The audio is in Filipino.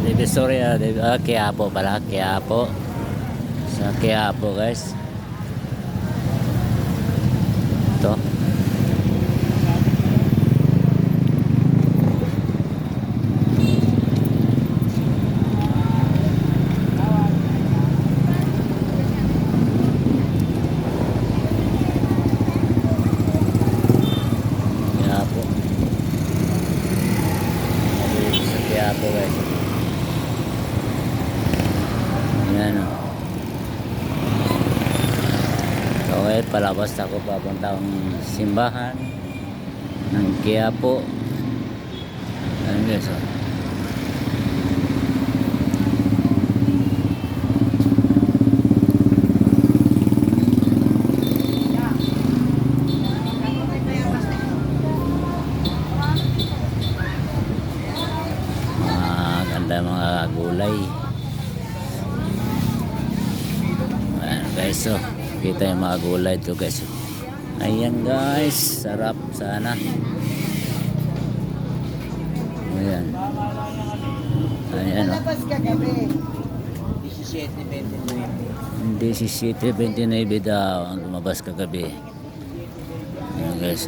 Divisoria, Quiapo pala, Quiapo. Sa Quiapo guys. Ito. Quiapo. Dito sa Quiapo guys. Yan o. Okay, palabas ako papuntang simbahan ng Quiapo. Ayun guys o. Ganda mga gulay. Ayan guys o. Kita yung mga gulay ito guys. Ayan guys, sarap sana. Ayan. Ayan o. Labas ka gabi. 17:29 daw ang lumabas kagabi. Ayan guys.